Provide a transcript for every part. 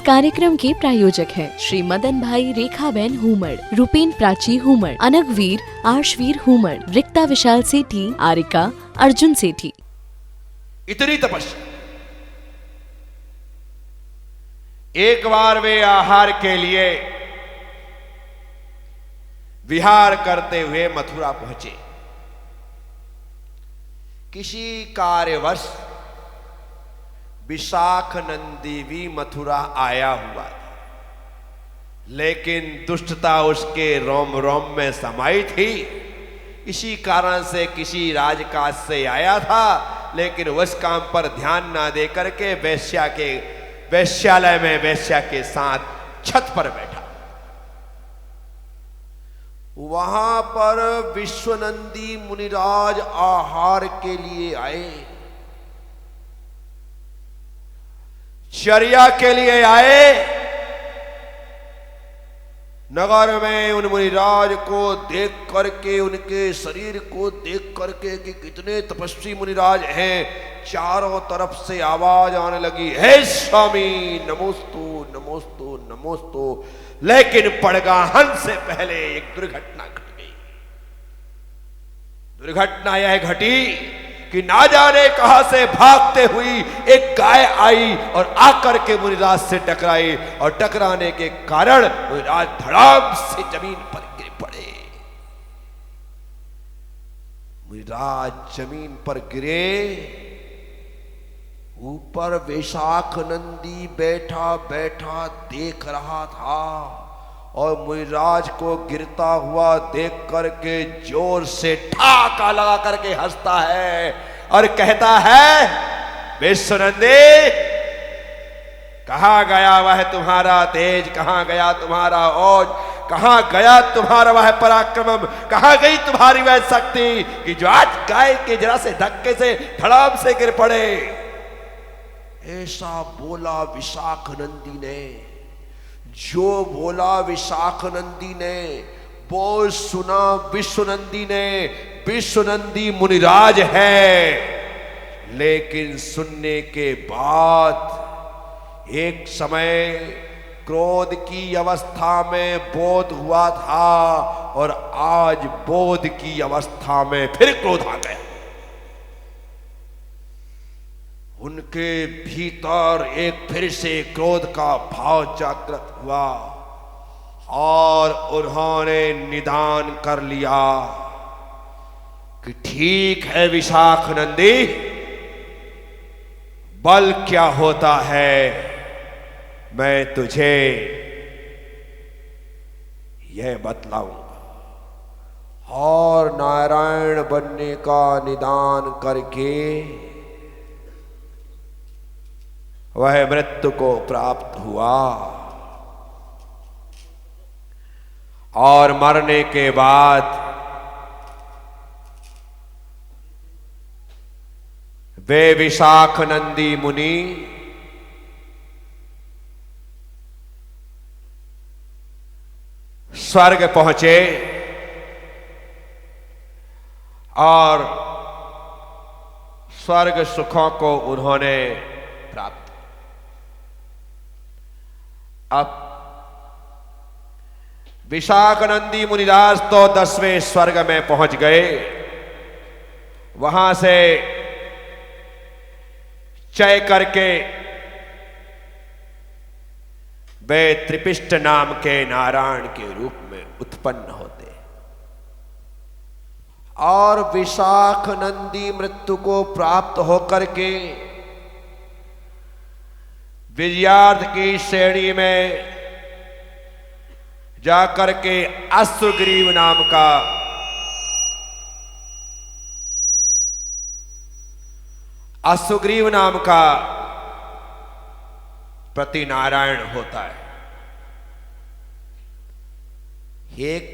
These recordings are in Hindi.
कार्यक्रम के प्रायोजक हैं श्री मदन भाई रेखाबेन हुमड़, रूपेन प्राची हुमड़, अनगवीर आर्शवीर हुमड़, रिक्ता विशाल सेठी, आरिका अर्जुन सेठी। इतनी तपस्या। एक बार वे आहार के लिए विहार करते हुए मथुरा पहुंचे। किसी कार्यवश विशाख नंदी भी मथुरा आया हुआ था, लेकिन दुष्टता उसके रोम रोम में समाई थी। इसी कारण से किसी राजकाज से आया था, लेकिन उस काम पर ध्यान ना दे करके वेश्यालय में वेश्या के साथ छत पर बैठा। वहां पर विश्वनंदी मुनिराज आहार के लिए आए, चर्या के लिए आए। नगर में उन मुनिराज को देख करके, उनके शरीर को देख करके कि कितने तपस्वी मुनिराज हैं, चारों तरफ से आवाज आने लगी, हे स्वामी नमोस्तु नमोस्तु नमोस्तु। लेकिन पड़गाहन से पहले एक दुर्घटना घट गई। दुर्घटना यह घटी कि ना जाने कहां से भागते हुई एक गाय आई और आकर के मुनिराज से टकराई, और टकराने के कारण मुनिराज धड़ाम से जमीन पर गिर पड़े। मुनिराज जमीन पर गिरे। ऊपर विशाख नंदी बैठा बैठा देख रहा था, और मुनिराज को गिरता हुआ देख करके जोर से ठाका लगा करके हंसता है और कहता है, विश्वनंदी कहां गया वह तुम्हारा तेज, कहां गया तुम्हारा ओज, कहां गया तुम्हारा वह पराक्रम, कहां गई तुम्हारी वह शक्ति कि जो आज गाय के जरा से धक्के से धड़ाम से गिर पड़े। ऐसा बोला विशाख नंदी ने। जो बोला विशाख नंदी ने वो सुना विश्वनंदी ने। विश्वनंदी मुनिराज है, लेकिन सुनने के बाद एक समय क्रोध की अवस्था में बोध हुआ था, और आज बोध की अवस्था में फिर क्रोध आ गया। उनके भीतर एक फिर से क्रोध का भाव जागृत हुआ, और उन्होंने निदान कर लिया कि ठीक है विशाख नंदी, बल क्या होता है मैं तुझे यह बतलाऊंगा। और नारायण बनने का निदान करके वह मृत्यु को प्राप्त हुआ, और मरने के बाद वे विशाख नंदी मुनि स्वर्ग पहुंचे, और स्वर्ग सुखों को उन्होंने प्राप्त। अब विशाख नंदी मुनिराज तो 10वें स्वर्ग में पहुंच गए। वहां से चय करके वे त्रिपिष्ट नाम के नारायण के रूप में उत्पन्न होते, और विशाख नंदी मृत्यु को प्राप्त होकर के विजयार्थ की श्रेणी में जाकर के अश्वग्रीव नाम का प्रति नारायण होता है। एक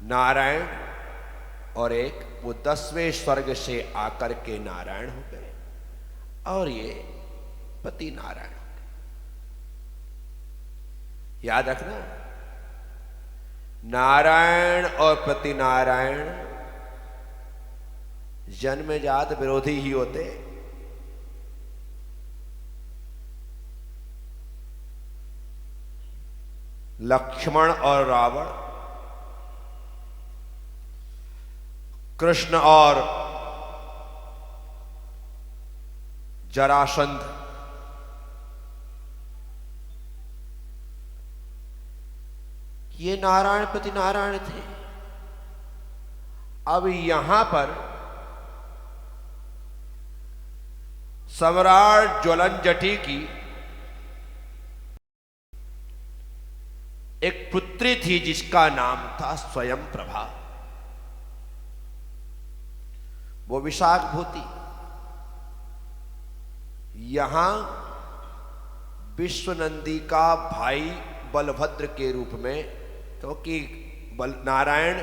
नारायण और एक वो 10वें स्वर्ग से आकर के नारायण हो गए, और ये पति नारायण हो गए। याद रखना, नारायण और पति नारायण जन्मजात विरोधी ही होते। लक्ष्मण और रावण, कृष्ण और जरासंध, ये नारायण प्रति नारायण थे। अब यहां पर सम्राट ज्वलनजटी की एक पुत्री थी जिसका नाम था स्वयं प्रभा। वो विशाखभूति यहां विश्वनंदी का भाई बलभद्र के रूप में, क्योंकि नारायण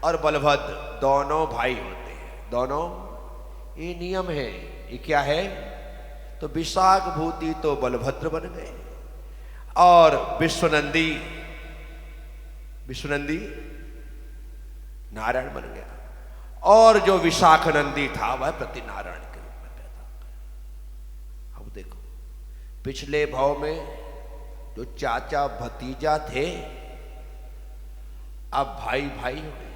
और बलभद्र दोनों भाई होते हैं, दोनों, ये नियम है। ये क्या है? तो विशाखभूति तो बलभद्र बन गए और विश्वनंदी नारायण बन गया, और जो विशाखनंदी था वह प्रति नारायण के रूप में पैदा हुआ। अब देखो, पिछले भाव में जो चाचा भतीजा थे अब भाई भाई हो गए।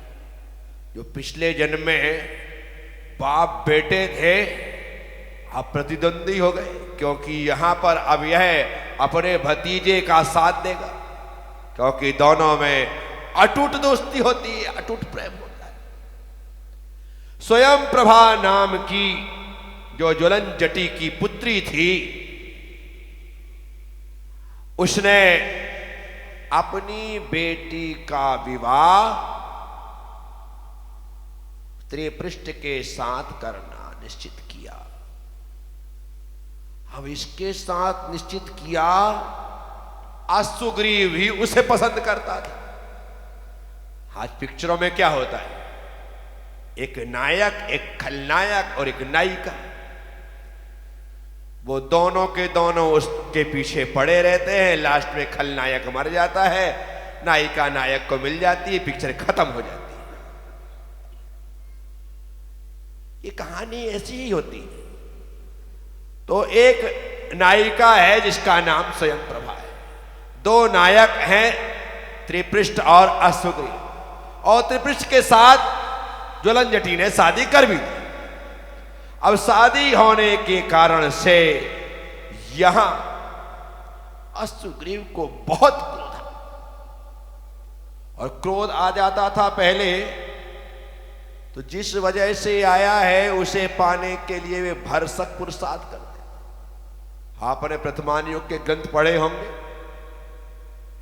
जो पिछले जन्म में बाप बेटे थे अब प्रतिद्वंदी हो गए, क्योंकि यहां पर अब यह अपने भतीजे का साथ देगा, क्योंकि दोनों में अटूट दोस्ती होती है, अटूट प्रेम होता है। स्वयं प्रभा नाम की जो ज्वलनजटी की पुत्री थी, उसने अपनी बेटी का विवाह त्रिपृष्ठ के साथ करना निश्चित किया। अब इसके साथ निश्चित किया, सुग्रीव भी उसे पसंद करता था। आज पिक्चरों में क्या होता है? एक नायक, एक खलनायक और एक नायिका, वो दोनों के दोनों उसके पीछे पड़े रहते हैं। लास्ट में खलनायक मर जाता है, नायिका नायक को मिल जाती है, पिक्चर खत्म हो जाती है। ये कहानी ऐसी ही होती है। तो एक नायिका है जिसका नाम स्वयं प्रभा है, दो नायक हैं त्रिपृष्ठ और असुग्रीव, और त्रिपृष्ठ के साथ ज्वलनजटी ने शादी कर भी दी। अब शादी होने के कारण से यहां असुग्रीव को बहुत क्रोध था, और क्रोध आ जाता था पहले तो जिस वजह से आया है उसे पाने के लिए वे भरसक पुरुषार्थ करते। आपने प्रथमान युग के ग्रंथ पढ़े होंगे,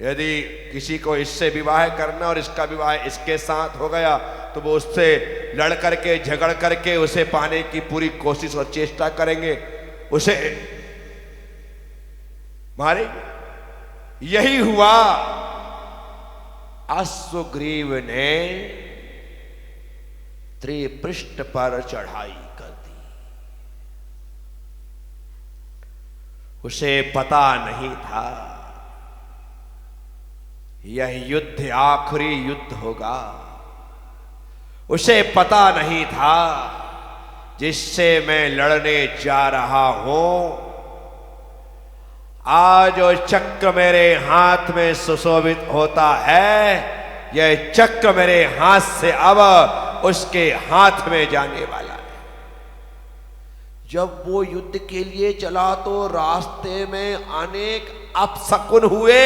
यदि किसी को इससे विवाह करना और इसका विवाह इसके साथ हो गया तो वो उससे लड़ करके झगड़ करके उसे पाने की पूरी कोशिश और चेष्टा करेंगे, उसे मारेंगे। यही हुआ, असुग्रीव ने त्रिपृष्ठ पर चढ़ाई कर दी। उसे पता नहीं था यह युद्ध आखिरी युद्ध होगा। उसे पता नहीं था जिससे मैं लड़ने जा रहा हूं, आज जो चक्र मेरे हाथ में सुशोभित होता है, यह चक्र मेरे हाथ से अब उसके हाथ में जाने वाला है। जब वो युद्ध के लिए चला तो रास्ते में अनेक अपशकुन हुए।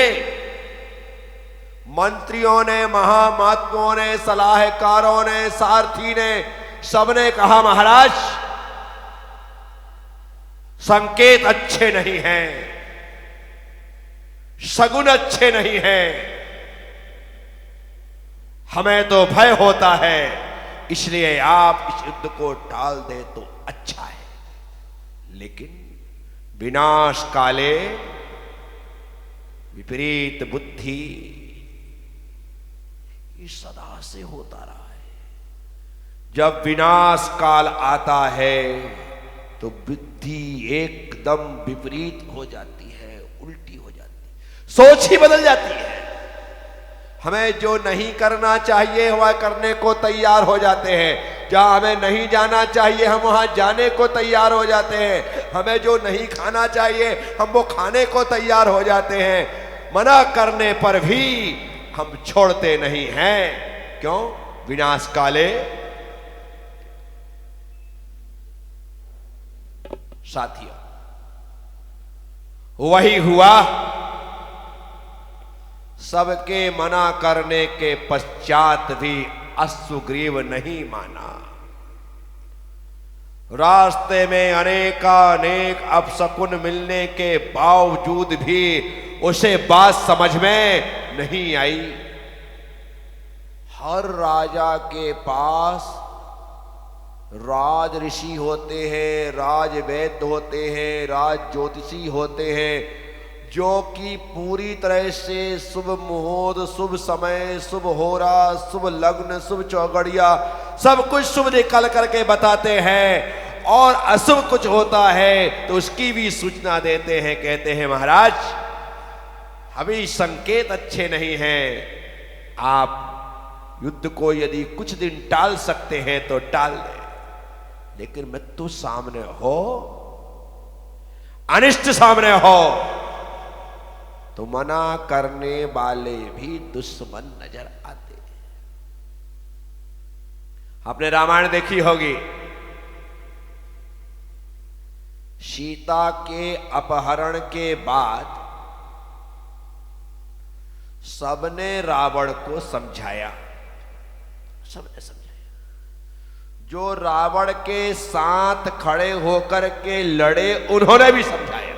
मंत्रियों ने, महामात्माओं ने, सलाहकारों ने, सारथी ने, सबने कहा महाराज संकेत अच्छे नहीं हैं, शगुन अच्छे नहीं हैं, हमें तो भय होता है, इसलिए आप इस युद्ध को टाल दें तो अच्छा है। लेकिन विनाश काले विपरीत बुद्धि, ये सदा से होता रहा है। जब विनाश काल आता है तो बुद्धि एकदम विपरीत हो जाती है, उल्टी हो जाती है, सोच ही बदल जाती है। हमें जो नहीं करना चाहिए वह करने को तैयार हो जाते हैं, जहां हमें नहीं जाना चाहिए हम वहां जाने को तैयार हो जाते हैं, हमें जो नहीं खाना चाहिए हम वो खाने को तैयार हो जाते हैं। मना करने पर भी हम छोड़ते नहीं हैं। क्यों? विनाश काले। साथियों, वही हुआ। सबके मना करने के पश्चात भी असुग्रीव नहीं माना। रास्ते में अनेकानेक अपशकुन मिलने के बावजूद भी उसे बात समझ में नहीं आई। हर राजा के पास राज ऋषि होते हैं, राज वैद्य होते हैं, राज ज्योतिषी होते हैं, जो कि पूरी तरह से शुभ मुहूर्त, शुभ समय, शुभ होरा, शुभ लग्न, शुभ चौगड़िया सब कुछ शुभ निकल करके बताते हैं। और अशुभ कुछ होता है तो उसकी भी सूचना देते हैं। कहते हैं महाराज अभी संकेत अच्छे नहीं हैं, आप युद्ध को यदि कुछ दिन टाल सकते हैं तो टाल दें, लेकिन मृत्यु सामने हो, अनिष्ट सामने हो तो मना करने वाले भी दुश्मन नजर आते हैं। आपने रामायण देखी होगी। सीता के अपहरण के बाद सबने रावण को समझाया, सबने समझाया। जो रावण के साथ खड़े होकर के लड़े उन्होंने भी समझाया।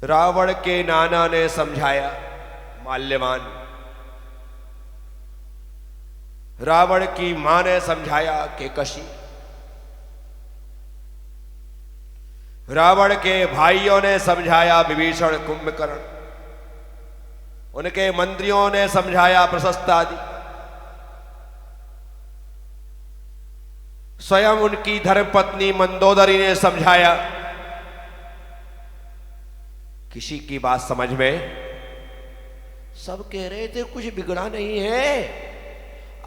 रावण के नाना ने समझाया, माल्यवान। रावण की मां ने समझाया, केकशी। रावण के भाइयों ने समझाया, विभीषण, कुंभकर्ण। उनके मंत्रियों ने समझाया, प्रशस्तादि। स्वयं उनकी धर्मपत्नी मंदोदरी ने समझाया। किसी की बात समझ में? सब कह रहे थे कुछ बिगड़ा नहीं है,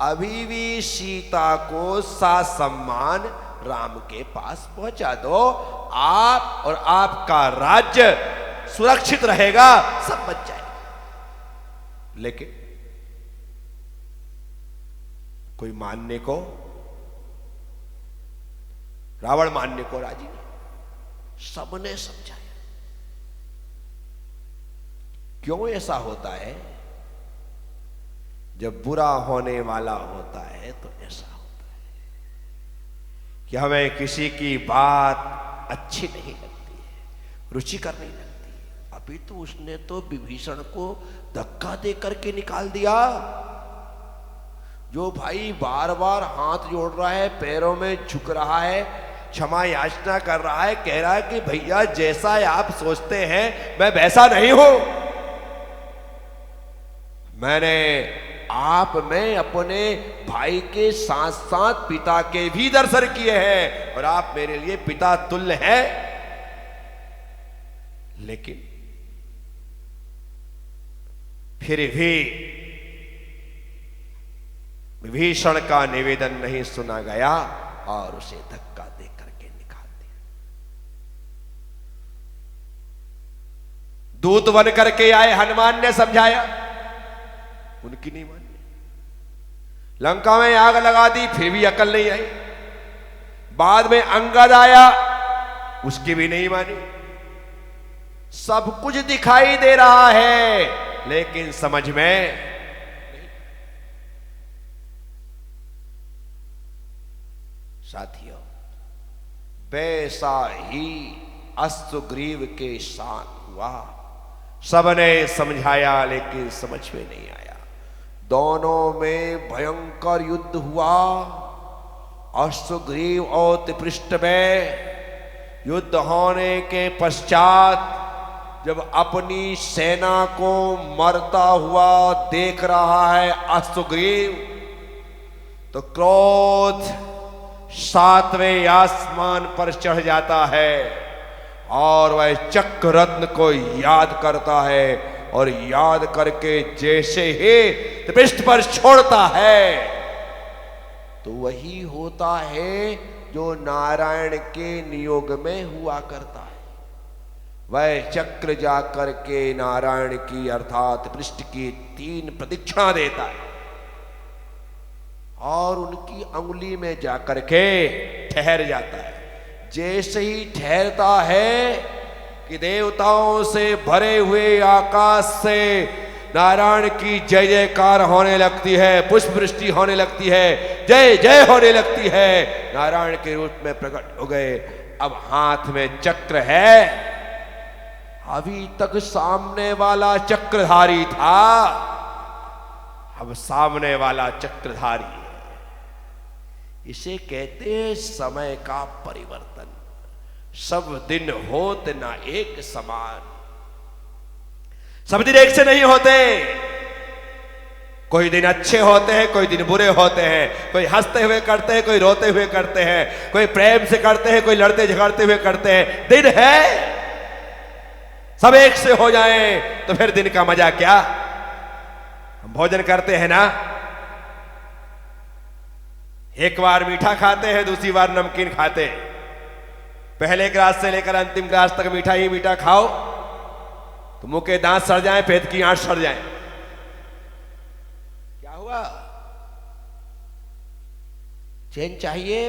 अभी भी सीता को ससम्मान राम के पास पहुंचा दो, आप और आपका राज्य सुरक्षित रहेगा, सब बच जाएगा। लेकिन कोई मानने को, रावण मानने को राजी नहीं। सबने समझाया। क्यों ऐसा होता है? जब बुरा होने वाला होता है तो ऐसा होता है कि हमें किसी की बात अच्छी नहीं लगती है, रुचिकर नहीं लगती है। अभी तो उसने तो विभीषण को धक्का दे करके निकाल दिया। जो भाई बार बार हाथ जोड़ रहा है, पैरों में झुक रहा है, क्षमा याचना कर रहा है, कह रहा है कि भैया जैसा आप सोचते हैं मैं वैसा नहीं हूं। मैंने आप में अपने भाई के साथ साथ पिता के भी दर्शन किए हैं और आप मेरे लिए पिता तुल्य हैं। लेकिन फिर भी विभीषण का निवेदन नहीं सुना गया और उसे धक्का दे करके निकाल दिया। दूत बन करके आए हनुमान ने समझाया, उनकी नहीं मानी। लंका में आग लगा दी, फिर भी अकल नहीं आई। बाद में अंगद आया, उसकी भी नहीं मानी। सब कुछ दिखाई दे रहा है लेकिन समझ में नहीं। साथियों, वैसा ही असुग्रीव के साथ हुआ। सबने समझाया लेकिन समझ में नहीं आया। दोनों में भयंकर युद्ध हुआ। असुग्रीव और त्रिपृष्ठ में युद्ध होने के पश्चात जब अपनी सेना को मरता हुआ देख रहा है असुग्रीव, तो क्रोध 7वें आसमान पर चढ़ जाता है और वह चक्र रत्न को याद करता है और याद करके जैसे ही पृष्ठ पर छोड़ता है तो वही होता है जो नारायण के नियोग में हुआ करता है। वह चक्र जा करके नारायण की अर्थात पृष्ठ की 3 प्रदक्षिणा देता है और उनकी अंगुली में जाकर के ठहर जाता है। जैसे ही ठहरता है कि देवताओं से भरे हुए आकाश से नारायण की जय जयकार होने लगती है, पुष्प वृष्टि होने लगती है, जय जय होने लगती है। नारायण के रूप में प्रकट हो गए। अब हाथ में चक्र है। अभी तक सामने वाला चक्रधारी था, अब सामने वाला चक्रधारी है। इसे कहते हैं समय का परिवर्तन। सब दिन होते ना एक समान, सब दिन एक से नहीं होते। कोई दिन अच्छे होते हैं, कोई दिन बुरे होते हैं, कोई हंसते हुए करते हैं, कोई रोते हुए करते हैं, कोई प्रेम से करते हैं, कोई लड़ते झगड़ते हुए करते हैं। दिन है, सब एक से हो जाएं तो फिर दिन का मजा क्या। हम भोजन करते हैं ना, एक बार मीठा खाते हैं, दूसरी बार नमकीन खाते हैं। पहले क्लास से लेकर अंतिम क्लास तक मीठा ही मीठा खाओ तो मुंह के दांत सड़ जाएं, पेट की आंच सड़ जाएं। क्या हुआ? चैन चाहिए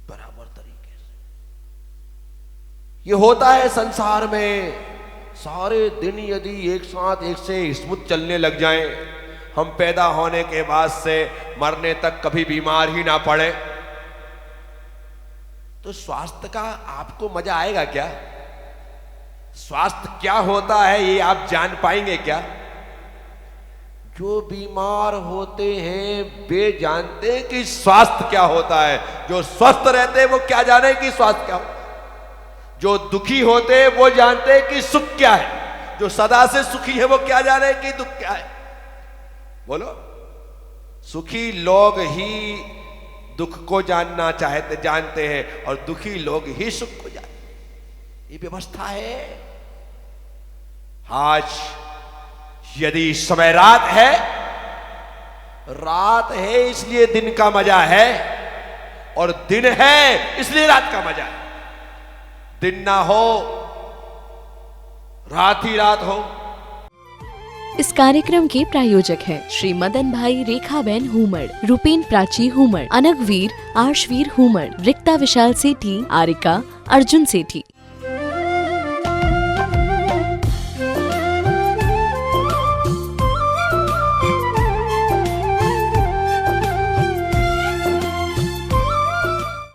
बराबर तरीके से। ये होता है संसार में। सारे दिन यदि एक साथ एक से स्मूथ चलने लग जाएं, हम पैदा होने के बाद से मरने तक कभी बीमार ही ना पड़े, तो स्वास्थ्य का आपको मजा आएगा क्या? स्वास्थ्य क्या होता है ये आप जान पाएंगे क्या? जो बीमार होते हैं वे जानते हैं कि स्वास्थ्य क्या होता है। जो स्वस्थ रहते हैं वो क्या जाने कि स्वास्थ्य क्या होता है। जो दुखी होते हैं वो जानते हैं कि सुख क्या है। जो सदा से सुखी है वो क्या जाने कि दुख क्या है। बोलो, सुखी लोग ही दुख को जानते हैं और दुखी लोग ही सुख को जानते हैं। ये व्यवस्था है। आज यदि समय रात है इसलिए दिन का मजा है, और दिन है इसलिए रात का मजा है। दिन ना हो, रात ही रात हो। इस कार्यक्रम के प्रायोजक हैं श्री मदन भाई रेखाबेन हुमड़, रूपेन प्राची हुमड़, अनगवीर आर्शवीर हुमड़, रिक्ता विशाल सेठी, आरिका अर्जुन सेठी।